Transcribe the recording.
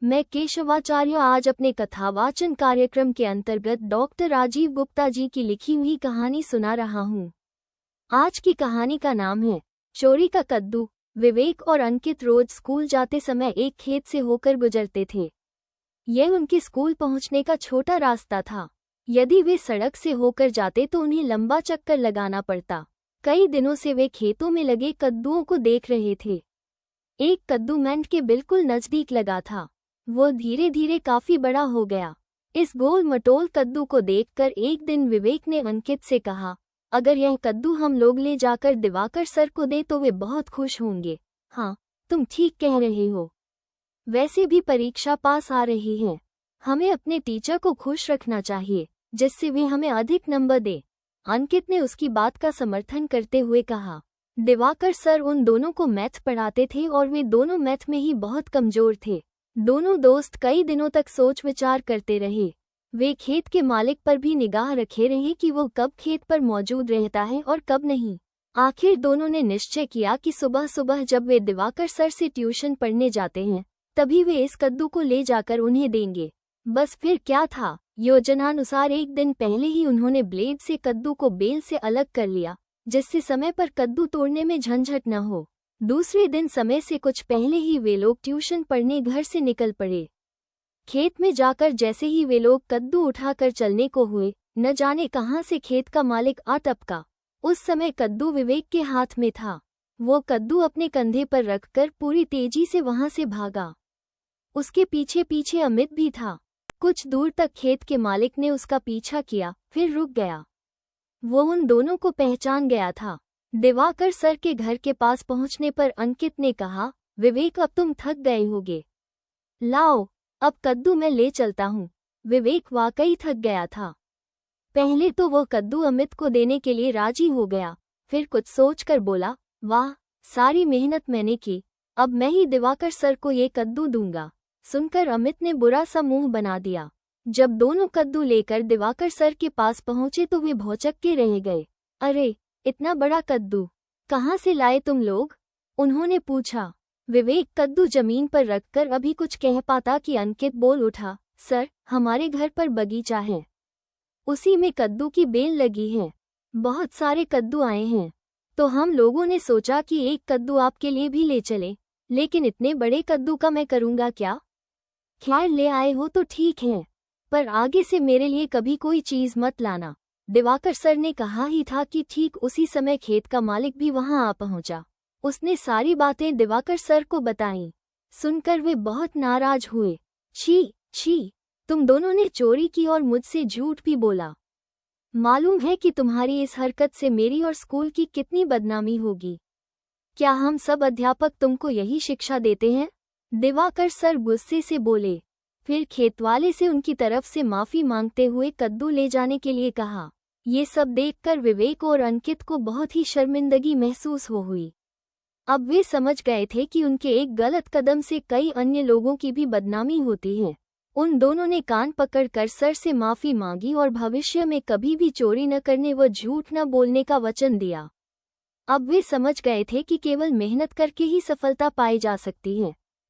मैं केशवाचार्य आज अपने कथावाचन कार्यक्रम के अंतर्गत डॉक्टर राजीव गुप्ता जी की लिखी हुई कहानी सुना रहा हूँ। आज की कहानी का नाम है चोरी का कद्दू। विवेक और अंकित रोज स्कूल जाते समय एक खेत से होकर गुजरते थे। यह उनके स्कूल पहुंचने का छोटा रास्ता था। यदि वे सड़क से होकर जाते तो उन्हें लंबा चक्कर लगाना पड़ता। कई दिनों से वे खेतों में लगे कद्दुओं को देख रहे थे। एक कद्दू मेंढ के बिल्कुल नजदीक लगा था। वो धीरे धीरे काफी बड़ा हो गया। इस गोल मटोल कद्दू को देखकर एक दिन विवेक ने अंकित से कहा, अगर यह कद्दू हम लोग ले जाकर दिवाकर सर को दे तो वे बहुत खुश होंगे। हाँ, तुम ठीक कह रहे हो। वैसे भी परीक्षा पास आ रही है। हमें अपने टीचर को खुश रखना चाहिए, जिससे वे हमें अधिक नंबर दे। अंकित ने उसकी बात का समर्थन करते हुए कहा। दिवाकर सर उन दोनों को मैथ पढ़ाते थे और वे दोनों मैथ में ही बहुत कमजोर थे। दोनों दोस्त कई दिनों तक सोच विचार करते रहे। वे खेत के मालिक पर भी निगाह रखे रहे कि वो कब खेत पर मौजूद रहता है और कब नहीं। आखिर दोनों ने निश्चय किया कि सुबह सुबह जब वे दिवाकर सर से ट्यूशन पढ़ने जाते हैं तभी वे इस कद्दू को ले जाकर उन्हें देंगे। बस फिर क्या था, योजनानुसार एक दिन पहले ही उन्होंने ब्लेड से कद्दू को बेल से अलग कर लिया, जिससे समय पर कद्दू तोड़ने में झंझट न हो। दूसरे दिन समय से कुछ पहले ही वे लोग ट्यूशन पढ़ने घर से निकल पड़े। खेत में जाकर जैसे ही वे लोग कद्दू उठाकर चलने को हुए, न जाने कहां से खेत का मालिक आ टपका। उस समय कद्दू विवेक के हाथ में था। वो कद्दू अपने कंधे पर रखकर पूरी तेजी से वहां से भागा। उसके पीछे पीछे अमित भी था। कुछ दूर तक खेत के मालिक ने उसका पीछा किया, फिर रुक गया। वो उन दोनों को पहचान गया था। दिवाकर सर के घर के पास पहुंचने पर अंकित ने कहा, विवेक अब तुम थक गए होगे। लाओ, अब कद्दू मैं ले चलता हूँ। विवेक वाकई थक गया था। पहले तो वो कद्दू अमित को देने के लिए राजी हो गया, फिर कुछ सोचकर बोला, वाह, सारी मेहनत मैंने की, अब मैं ही दिवाकर सर को ये कद्दू दूंगा। सुनकर अमित ने बुरा सा मुंह बना दिया। जब दोनों कद्दू लेकर दिवाकर सर के पास पहुंचे तो वे भौचक के रह गए। अरे, इतना बड़ा कद्दू कहाँ से लाए तुम लोग? उन्होंने पूछा। विवेक कद्दू जमीन पर रखकर अभी कुछ कह पाता कि अंकित बोल उठा, सर, हमारे घर पर बगीचा है, उसी में कद्दू की बेल लगी है। बहुत सारे कद्दू आए हैं, तो हम लोगों ने सोचा कि एक कद्दू आपके लिए भी ले चले, लेकिन इतने बड़े कद्दू का मैं करूँगा क्या? खैर ले आए हो तो ठीक है, पर आगे से मेरे लिए कभी कोई चीज़ मत लाना। दिवाकर सर ने कहा ही था कि ठीक उसी समय खेत का मालिक भी वहां आ पहुंचा। उसने सारी बातें दिवाकर सर को बताईं। सुनकर वे बहुत नाराज हुए। छी छी, तुम दोनों ने चोरी की और मुझसे झूठ भी बोला। मालूम है कि तुम्हारी इस हरकत से मेरी और स्कूल की कितनी बदनामी होगी। क्या हम सब अध्यापक तुमको यही शिक्षा देते हैं? दिवाकर सर गुस्से से बोले। फिर खेतवाले से उनकी तरफ से माफी मांगते हुए कद्दू ले जाने के लिए कहा। ये सब देखकर विवेक और अंकित को बहुत ही शर्मिंदगी महसूस हुई। अब वे समझ गए थे कि उनके एक गलत कदम से कई अन्य लोगों की भी बदनामी होती है। उन दोनों ने कान पकड़कर सर से माफी मांगी और भविष्य में कभी भी चोरी न करने व झूठ न बोलने का वचन दिया। अब वे समझ गए थे कि केवल मेहनत करके ही सफलता पाई जा सकती है।